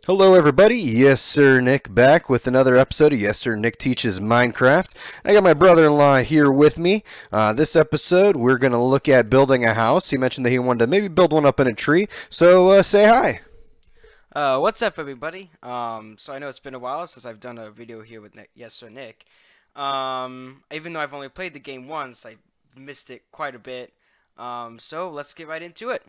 Hello everybody, Yessirnick back with another episode of Yessirnick Teaches Minecraft. I got my brother-in-law here with me. This episode we're going to look at building a house. He mentioned that he wanted to maybe build one up in a tree, so say hi. What's up, everybody? So I know it's been a while since I've done a video here with Yessirnick. Even though I've only played the game once, I missed it quite a bit. So let's get right into it.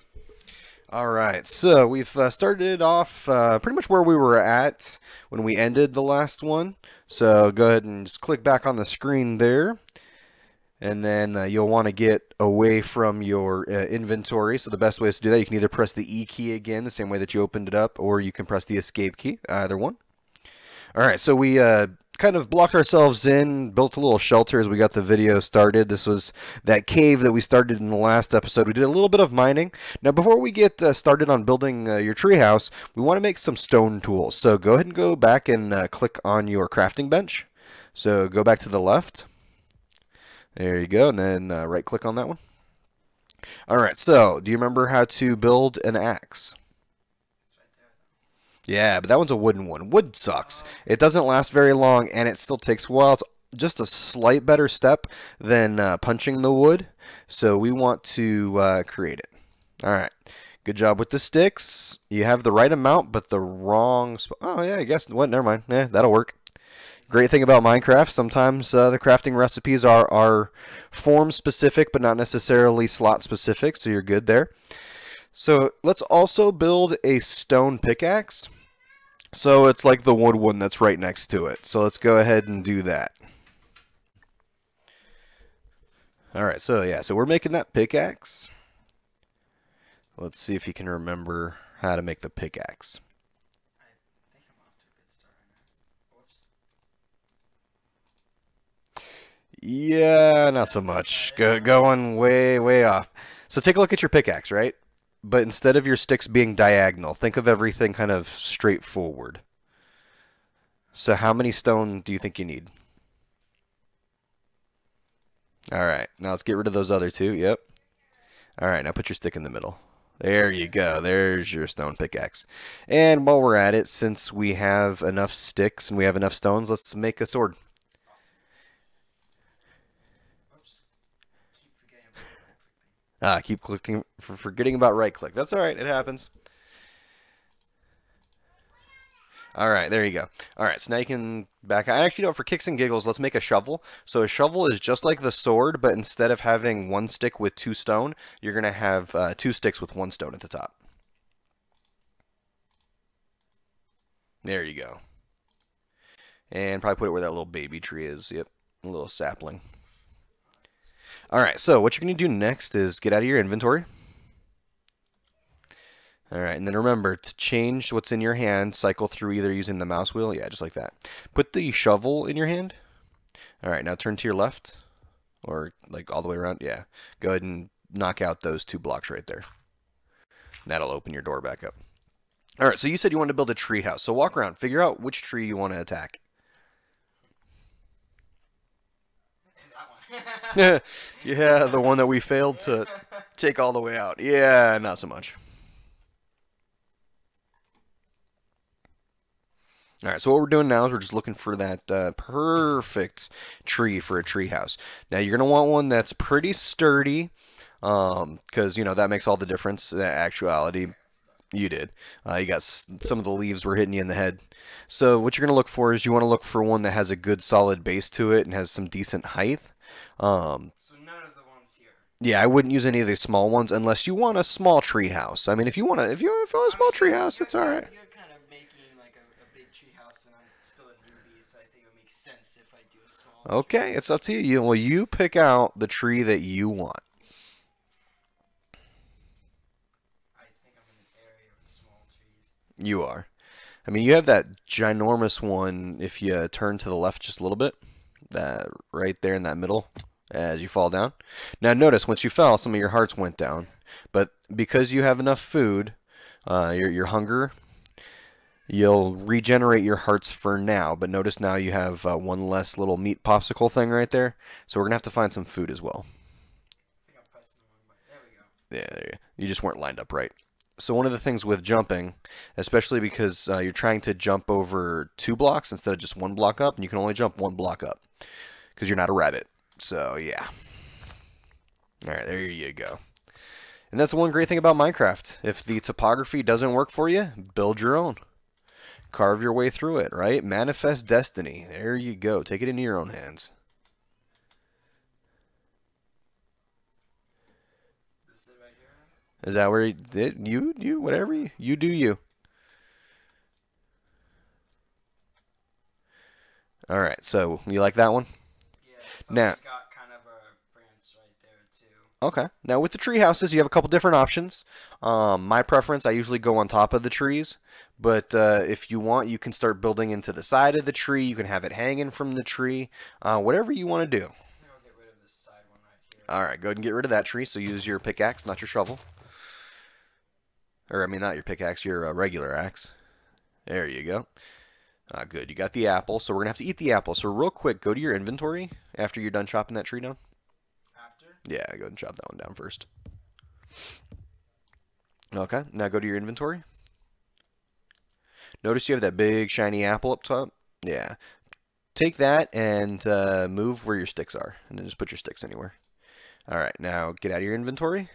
Alright, so we've started off pretty much where we were at when we ended the last one. So go ahead and just click back on the screen there. And then you'll want to get away from your inventory. So the best way is to do that, you can either press the E key again, the same way that you opened it up, or you can press the escape key, either one. Alright, so we kind of blocked ourselves in, built a little shelter as we got the video started. This was that cave that we started in the last episode. We did a little bit of mining. Now before we get started on building your treehouse, we want to make some stone tools. So go ahead and go back and click on your crafting bench. So go back to the left. There you go, and then right click on that one. Alright, so do you remember how to build an axe? Yeah, but that one's a wooden one. Wood sucks. It doesn't last very long, and it still takes a while. It's just a slight better step than punching the wood, so we want to create it. Alright, good job with the sticks. You have the right amount, but the wrong spot. Oh, yeah, I guess. What? Never mind. Yeah, that'll work. Great thing about Minecraft, sometimes the crafting recipes are form specific, but not necessarily slot specific, so you're good there. So let's also build a stone pickaxe. So it's like the wood one that's right next to it. So let's go ahead and do that. Alright, so yeah, so we're making that pickaxe. Let's see if you can remember how to make the pickaxe. Yeah, not so much. Going way off. So take a look at your pickaxe, right? But instead of your sticks being diagonal, think of everything kind of straightforward. So how many stone do you think you need? Alright, now let's get rid of those other two. Yep. Alright, now put your stick in the middle. There you go. There's your stone pickaxe. And while we're at it, since we have enough sticks and we have enough stones, let's make a sword. Keep clicking for forgetting about right click. That's alright, it happens. Alright, there you go. Alright, so now you can back out. Actually, no, for kicks and giggles, let's make a shovel. So a shovel is just like the sword, but instead of having one stick with two stone, you're going to have two sticks with one stone at the top. There you go. And probably put it where that little baby tree is. Yep, a little sapling. Alright, so what you're going to do next is get out of your inventory. Alright, and then remember to change what's in your hand, cycle through either using the mouse wheel, yeah, just like that. Put the shovel in your hand. Alright, now turn to your left, or like all the way around, yeah. Go ahead and knock out those two blocks right there. That'll open your door back up. Alright, so you said you wanted to build a tree house, so walk around, figure out which tree you want to attack. Yeah, the one that we failed to take all the way out. Yeah, not so much. Alright, so what we're doing now is we're just looking for that perfect tree for a tree house. Now you're going to want one that's pretty sturdy, because, you know, that makes all the difference. In actuality, you did. You got some of the leaves were hitting you in the head. So what you're going to look for is you want to look for one that has a good solid base to it and has some decent height. So none of the ones here. Yeah, I wouldn't use any of the small ones unless you want a small tree house. I mean, if you want a small tree house, it's all right. You're kind of making like a big tree house, and I'm still a newbie, so I think it would make sense if I do a small. Okay, it's up to you. Well, you pick out the tree that you want. I think I'm in an area with small trees. You are. I mean, you have that ginormous one if you turn to the left just a little bit. That right there in that middle as you fall down. Now notice once you fell, some of your hearts went down. But because you have enough food, your hunger, you'll regenerate your hearts for now. But notice now you have one less little meat popsicle thing right there. So we're going to have to find some food as well. I think I'm pressing the wrong button. There we go. Yeah, there you go. You just weren't lined up right. So one of the things with jumping, especially because you're trying to jump over 2 blocks instead of just 1 block up, and you can only jump 1 block up because you're not a rabbit. So yeah. All right, there you go. And that's one great thing about Minecraft. If the topography doesn't work for you, build your own. Carve your way through it, right? Manifest destiny. There you go. Take it into your own hands. This is right here. Is that where you did you whatever you do you. All right. So, you like that one? Yeah, so Now, we got kind of a branch right there too. okay. Now with the tree houses, you have a couple different options. My preference, I usually go on top of the trees, but if you want, you can start building into the side of the tree. You can have it hanging from the tree, whatever you want to do. I think I'll get rid of this side one right here. All right, go ahead and get rid of that tree. So use your pickaxe, not your shovel. Or I mean, not your pickaxe, your regular axe. There you go. Good. You got the apple, so we're gonna have to eat the apple. So real quick, go to your inventory after you're done chopping that tree down. After? Yeah, go ahead and chop that one down first. Okay, now go to your inventory. Notice you have that big shiny apple up top. Yeah. Take that and move where your sticks are, and then just put your sticks anywhere. All right, now get out of your inventory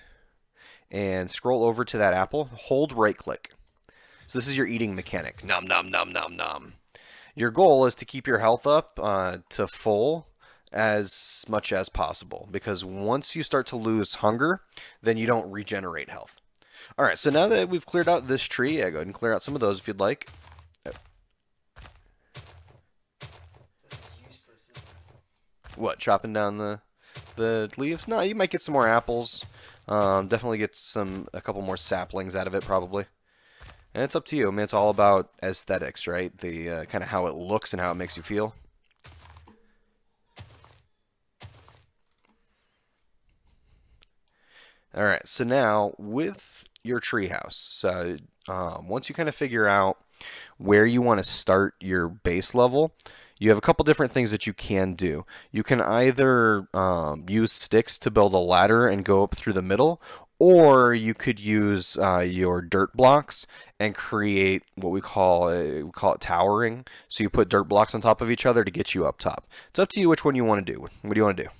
and scroll over to that apple. Hold right click. So this is your eating mechanic. Nom nom nom nom nom. Your goal is to keep your health up to full as much as possible, because once you start to lose hunger, then you don't regenerate health. All right, so now that we've cleared out this tree, yeah, go ahead and clear out some of those if you'd like. This is useless, isn't it? What, chopping down the leaves? No, you might get some more apples. Definitely get a couple more saplings out of it probably. And it's up to you. I mean, it's all about aesthetics, right? The kind of how it looks and how it makes you feel. All right, so now with your treehouse, once you kind of figure out where you want to start your base level, you have a couple different things that you can do. You can either use sticks to build a ladder and go up through the middle, or you could use your dirt blocks and create what we call it towering. So you put dirt blocks on top of each other to get you up top. It's up to you which one you want to do. What do you want to do?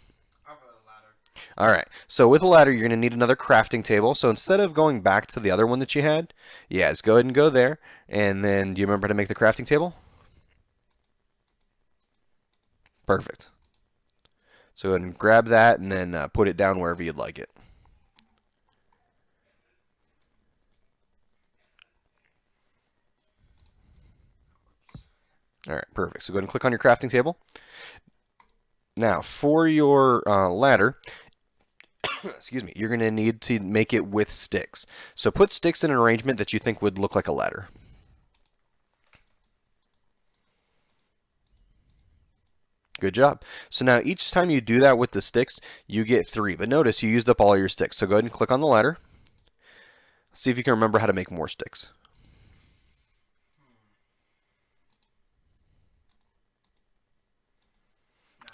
I'll build a ladder. All right, so with a ladder, you're going to need another crafting table. So instead of going back to the other one that you had, yeah, just go ahead and go there. And then do you remember how to make the crafting table? Perfect. So go ahead and grab that and then put it down wherever you'd like it. All right, perfect. So go ahead and click on your crafting table. Now, for your ladder, excuse me, you're going to need to make it with sticks. So put sticks in an arrangement that you think would look like a ladder. Good job. So now each time you do that with the sticks, you get 3. But notice you used up all your sticks. So go ahead and click on the ladder. See if you can remember how to make more sticks.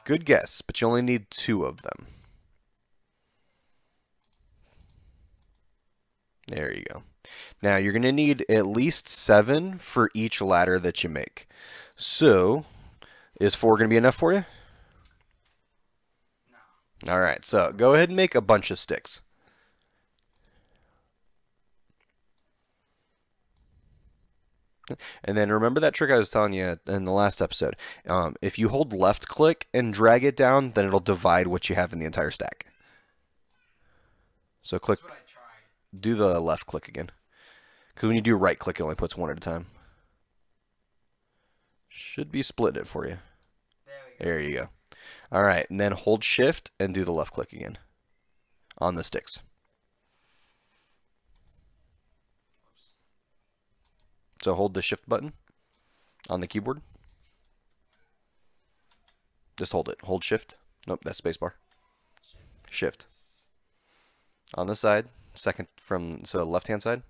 Good guess, but you only need 2 of them. There you go. Now you're going to need at least 7 for each ladder that you make. So, is 4 going to be enough for you? No. All right, so go ahead and make a bunch of sticks. And then remember that trick I was telling you in the last episode. If you hold left click and drag it down, then it'll divide what you have in the entire stack. So click, That's what I tried. do the left click again. Because when you do right click, it only puts 1 at a time. Should be split it for you. There we go. There you go. All right, and then hold shift and do the left click again on the sticks. So hold the shift button on the keyboard. Just hold it. Hold shift. Nope, that's spacebar. Shift. On the side, second from, so left hand side,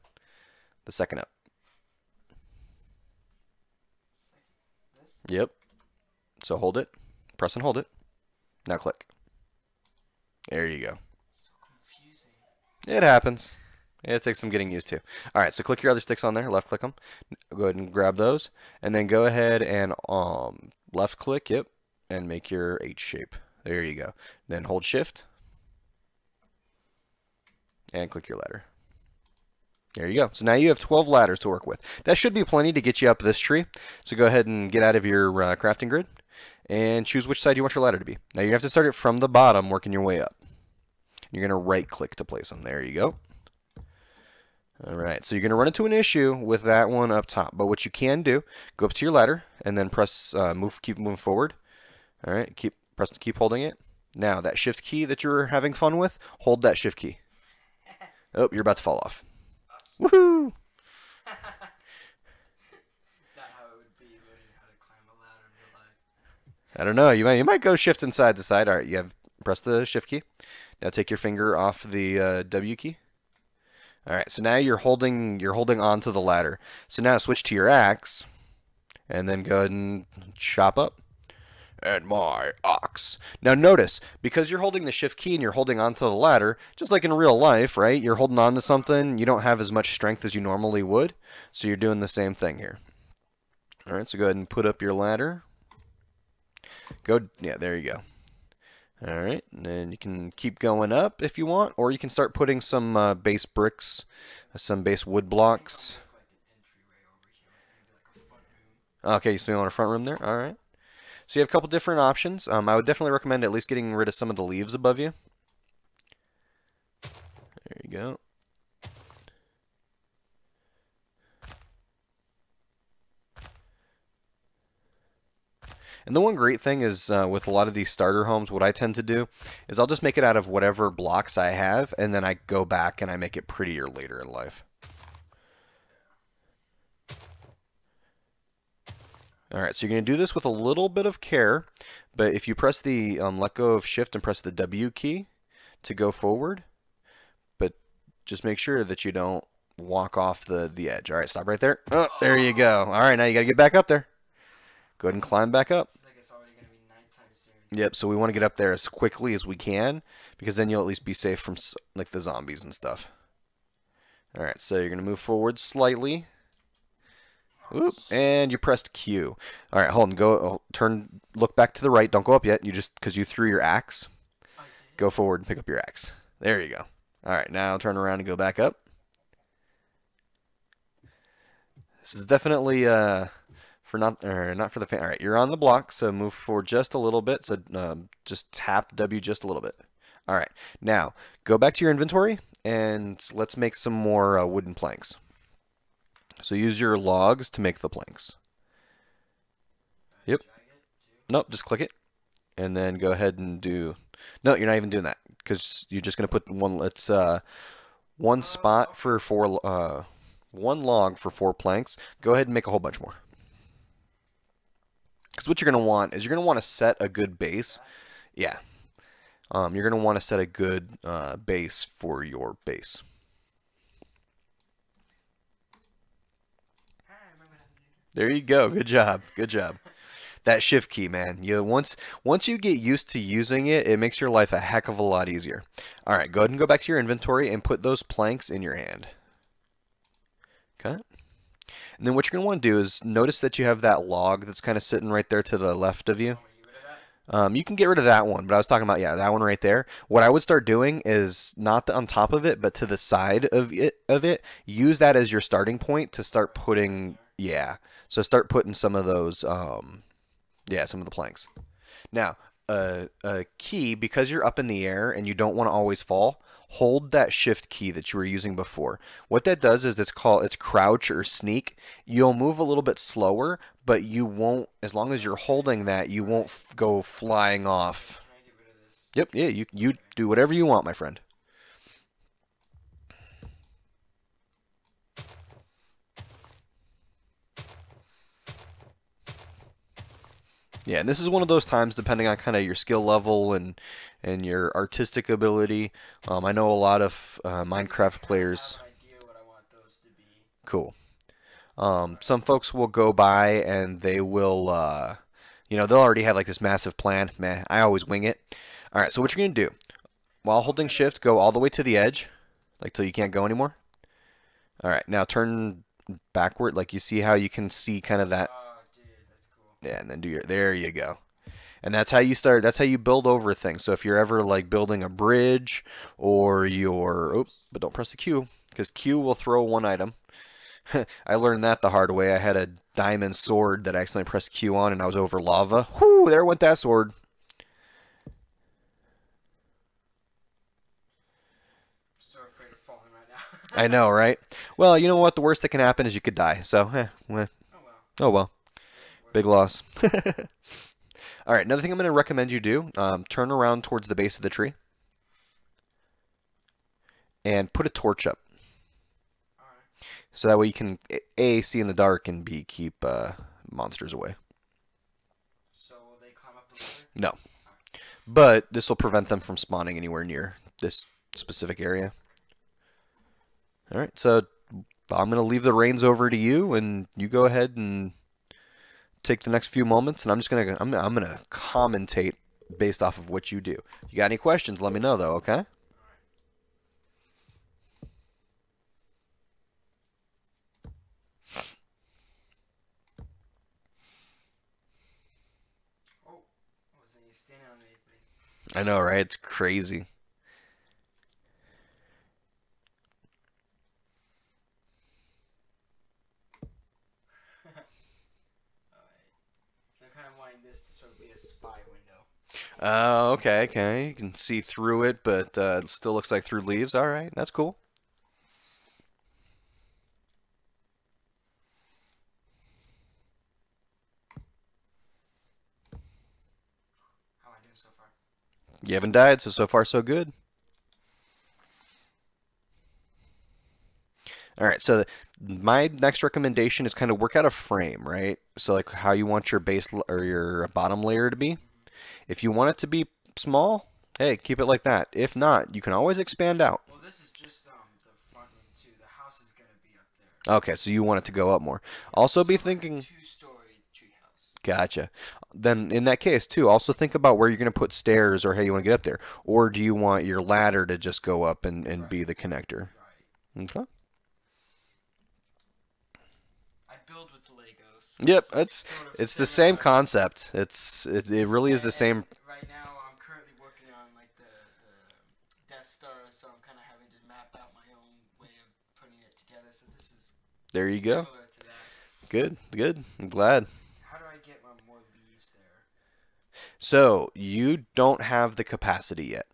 the second up. This? Yep. So hold it, press and hold it. Now click. There you go. So confusing. It happens. It takes some getting used to. All right, so click your other sticks on there, left click them. Go ahead and grab those, and then go ahead and left click, yep, and make your H shape. There you go. Then hold shift and click your ladder. There you go. So now you have 12 ladders to work with. That should be plenty to get you up this tree. So go ahead and get out of your crafting grid and choose which side you want your ladder to be. Now you have to start it from the bottom, working your way up. You're going to right click to place them. There you go. Alright, so you're going to run into an issue with that one up top. But what you can do, go up to your ladder and then press keep moving forward. Alright, keep holding it. Now that shift key that you're having fun with, hold that shift key. Oh, you're about to fall off. Woohoo! Not how it would be learning how to climb a ladder in real life. I don't know. You might go shifting side to side. All right, press the shift key. Now take your finger off the W key. All right, so now you're holding onto the ladder. So now switch to your axe, and then go ahead and chop up. And my ox. Now notice, because you're holding the shift key and you're holding onto the ladder, just like in real life, right? You're holding on to something, you don't have as much strength as you normally would, so you're doing the same thing here. All right, so go ahead and put up your ladder. Yeah, there you go. All right, and then you can keep going up if you want, or you can start putting some base bricks, some base wood blocks. Okay, so you want a front room there? All right. So you have a couple different options. I would definitely recommend at least getting rid of some of the leaves above you. There you go. And the one great thing is with a lot of these starter homes, what I tend to do is I'll just make it out of whatever blocks I have, and then I go back and I make it prettier later in life. Alright, so you're going to do this with a little bit of care, but if you press the let go of shift and press the W key to go forward, but just make sure that you don't walk off the edge. Alright, stop right there. Oh, there you go. Alright, now you got to get back up there. Go ahead and climb back up. It's like it's already going to be nighttime soon. Yep, so we want to get up there as quickly as we can, because then you'll at least be safe from like the zombies and stuff. Alright, so you're going to move forward slightly. Oop, and you pressed Q. All right, hold on. Look back to the right. Don't go up yet. You just, because you threw your axe. Go forward and pick up your axe. There you go. All right, now turn around and go back up. This is definitely not for the fan. All right, you're on the block, so move forward just a little bit. So just tap W just a little bit. All right, now go back to your inventory and let's make some more wooden planks. So use your logs to make the planks. Yep. Nope, just click it. And then go ahead and do... No, you're not even doing that. Because you're just going to put one spot for one log for 4 planks. Go ahead and make a whole bunch more. Because what you're going to want is you're going to want to set a good base. Yeah. You're going to want to set a good base for your base. There you go. Good job. Good job. That shift key, man. Once you get used to using it, it makes your life a heck of a lot easier. All right, go ahead and go back to your inventory and put those planks in your hand. Okay. And then what you're going to want to do is notice that you have that log that's kind of sitting right there to the left of you. You can get rid of that one, but I was talking about, yeah, that one right there. What I would start doing is not on top of it, but to the side of it. Use that as your starting point to start putting, yeah. So start putting some of those, yeah, some of the planks. Now, a key, because you're up in the air and you don't want to always fall, hold that shift key that you were using before. What that does is it's crouch or sneak. You'll move a little bit slower, but you won't, as long as you're holding that, you won't go flying off. Can I get rid of this? Yep, yeah, you do whatever you want, my friend. Yeah, and this is one of those times, depending on kind of your skill level and your artistic ability. I know a lot of Minecraft players. I have an idea what I want those to be. Cool. Some folks will go by and they will, you know, they'll already have like this massive plan. Meh, I always wing it. All right, so what you're gonna do, while holding shift, go all the way to the edge, like till you can't go anymore. All right, now turn backward. Like you see how you can see kind of that. Oh, dude, that's cool. Yeah, and then do your. There you go. And that's how you start. That's how you build over things. So if you're ever like building a bridge or your, oh, but don't press the Q because Q will throw one item. I learned that the hard way. I had a diamond sword that I accidentally pressed Q on, and I was over lava. Whoo! There went that sword. I'm so afraid of falling right now. I know, right? Well, you know what? The worst that can happen is you could die. So, well. Oh well. Oh well. Big Worst. loss. All right, another thing I'm going to recommend you do, turn around towards the base of the tree and put a torch up. Alright. So that way you can A, see in the dark, and B, keep monsters away. So will they climb up the ladder? No. But this will prevent them from spawning anywhere near this specific area. Alright, so I'm going to leave the reins over to you, and you go ahead and take the next few moments, and I'm just going to I'm gonna commentate based off of what you do. You got any questions, let me know, though, okay? Oh, wasn't you standing on anything? I know, right? It's crazy. Alright. So I'm kind of wanting this to sort of be a spy window. Okay, okay. You can see through it, but it still looks like through leaves. All right, that's cool. How am I doing so far? You haven't died, so far so good. All right, so my next recommendation is kind of work out a frame, right? So like how you want your base or your bottom layer to be. If you want it to be small, hey, keep it like that. If not, you can always expand out. Well, this is just the front room too. The house is gonna be up there. Okay, so you want it to go up more. Also be So like a thinking, two-story treehouse. gotcha. Then in that case too, also think about where you're going to put stairs or how you want to get up there. Or do you want your ladder to just go up and be Right. the connector? Right. Okay. I build with Legos. So Yep, it's sort of it's the same similar. concept. It really is the And same. right now, I'm currently working on like the Death Star, so I'm kind of having to map out my own way of putting it together. So this is There you go. similar to that. Good, good. I'm glad. How do I get more leaves there? So you don't have the capacity yet.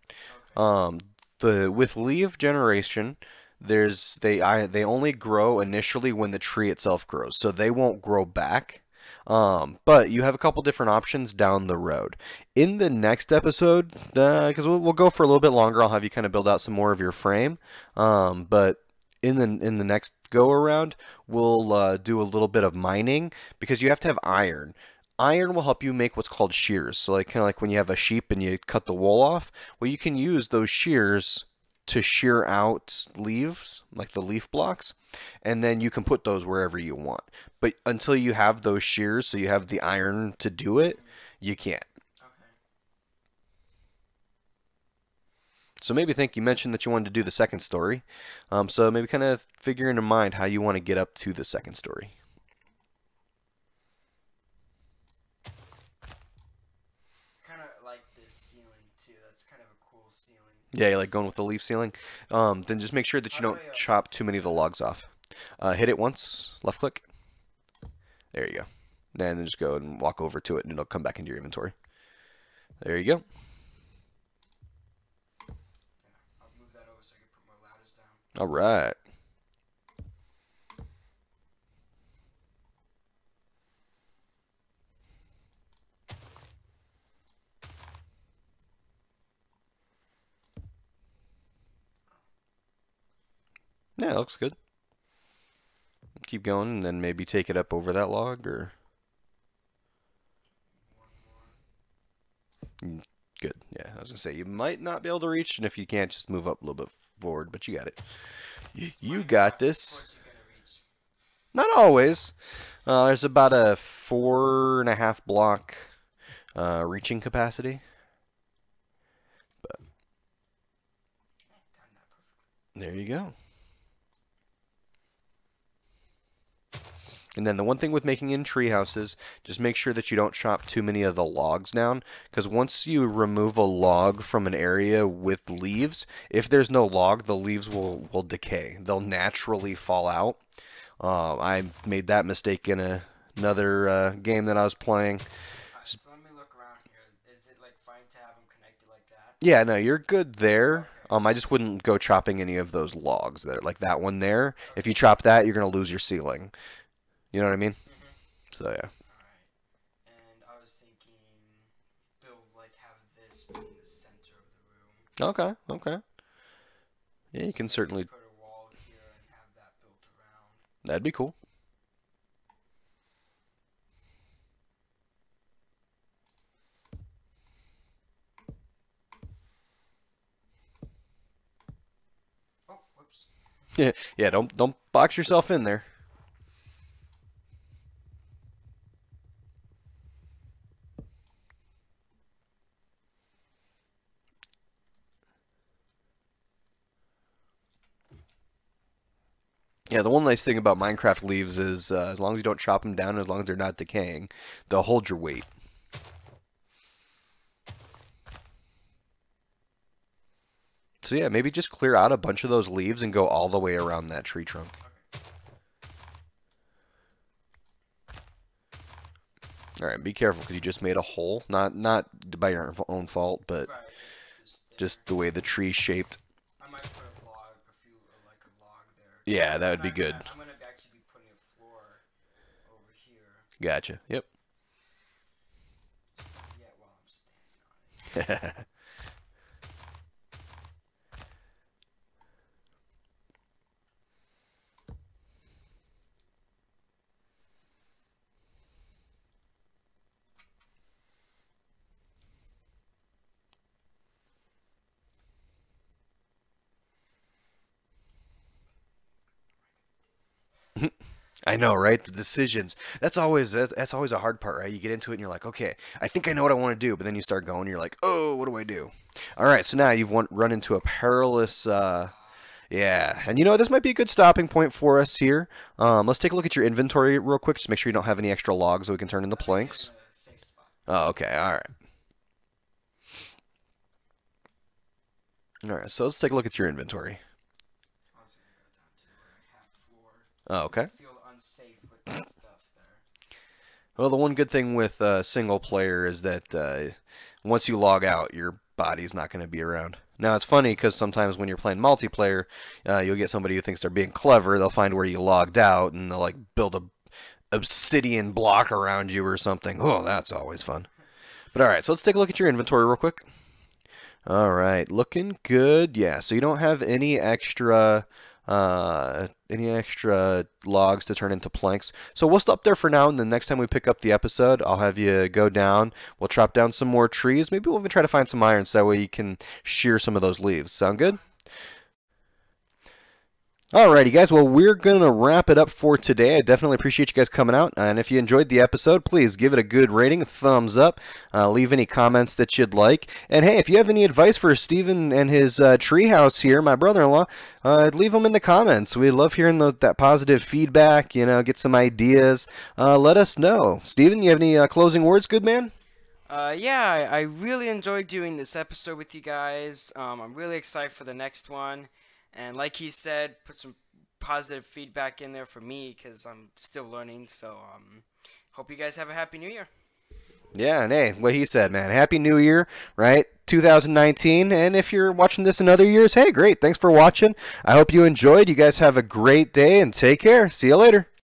Okay. The with leaf generation, they only grow initially when the tree itself grows, so they won't grow back. But you have a couple different options down the road. In the next episode, because we'll go for a little bit longer, I'll have you kind of build out some more of your frame. But in the next go around, we'll do a little bit of mining because you have to have iron. Iron will help you make what's called shears. So like kind of like when you have a sheep and you cut the wool off, well you can use those shears to shear out leaves, like the leaf blocks, and then you can put those wherever you want. But until you have those shears, so you have the iron to do it, you can't. Okay. So maybe think you mentioned that you wanted to do the second story. So maybe kind of figure in mind how you want to get up to the second story. Kind of like this ceiling too. That's kind of a cool ceiling. Yeah, you like going with the leaf ceiling. Then just make sure that you How do don't I, chop too many of the logs off. Hit it once, left click. There you go. And then just go and walk over to it and it'll come back into your inventory. There you go. Yeah, I'll move that over so I can put more ladders down. All right. Yeah, it looks good. Keep going and then maybe take it up over that log or One more. good. Yeah, I was gonna say you might not be able to reach, and if you can't, just move up a little bit forward, but you got it. You got Of this. course you're gonna reach. Not always. There's about a 4.5 block reaching capacity. But Timed that perfectly. there you go. And then the one thing with making in tree houses, just make sure that you don't chop too many of the logs down, because once you remove a log from an area with leaves, if there's no log, the leaves will decay. They'll naturally fall out. I made that mistake in another game that I was playing. So let me look around here. Is it like fine to have them connected like that? Yeah, no, you're good there. I just wouldn't go chopping any of those logs there, like that one there. If you chop that, you're gonna lose your ceiling. You know what I mean? So yeah. Alright. And I was thinking build like have this be in the center of the room. Okay, okay. Yeah, you can certainly. Put a wall here and have that built around. That'd be cool. Oh, whoops. Yeah, don't box yourself in there. Yeah, the one nice thing about Minecraft leaves is as long as you don't chop them down, as long as they're not decaying, they'll hold your weight. So yeah, maybe just clear out a bunch of those leaves and go all the way around that tree trunk. Alright, be careful because you just made a hole. Not by your own fault, but Right, just the way the tree's shaped. I might put a log, like a log there. Yeah, that would be good. I'm gonna actually be putting a floor over here. Gotcha. Yep. Yeah, while I'm standing on it. I know, right? The decisions. That's always a hard part, right? You get into it and you're like, okay, I think I know what I want to do, but then you start going, and you're like, oh, what do I do? All right, so now you've run into a perilous, yeah, and you know this might be a good stopping point for us here. Let's take a look at your inventory real quick, just make sure you don't have any extra logs that we can turn into planks. Safe spot. Oh, okay, all right. All right, so let's take a look at your inventory. Also gonna go down to where I have floor. Oh, okay. I feel unsafe with that stuff there. Well, the one good thing with single player is that once you log out, your body's not going to be around. Now, it's funny because sometimes when you're playing multiplayer, you'll get somebody who thinks they're being clever. They'll find where you logged out and they'll like build a obsidian block around you or something. Oh, that's always fun. But all right, so let's take a look at your inventory real quick. All right, looking good. Yeah, so you don't have any extra logs to turn into planks. So we'll stop there for now, and the next time we pick up the episode, I'll have you go down. We'll chop down some more trees. Maybe we'll even try to find some iron so that way you can shear some of those leaves. Sound good? Alrighty guys, well we're going to wrap it up for today. I definitely appreciate you guys coming out, and if you enjoyed the episode, please give it a good rating, a thumbs up, leave any comments that you'd like, and hey, if you have any advice for Steven and his treehouse here, my brother-in-law, leave them in the comments. We love hearing that positive feedback, you know, get some ideas, let us know. Steven, you have any closing words, good man? Yeah, I really enjoyed doing this episode with you guys. I'm really excited for the next one. And like he said, put some positive feedback in there for me because I'm still learning. So hope you guys have a happy new year. Yeah, and hey, what he said, man. Happy New Year, right? 2019. And if you're watching this in other years, hey, great. Thanks for watching. I hope you enjoyed. You guys have a great day and take care. See you later.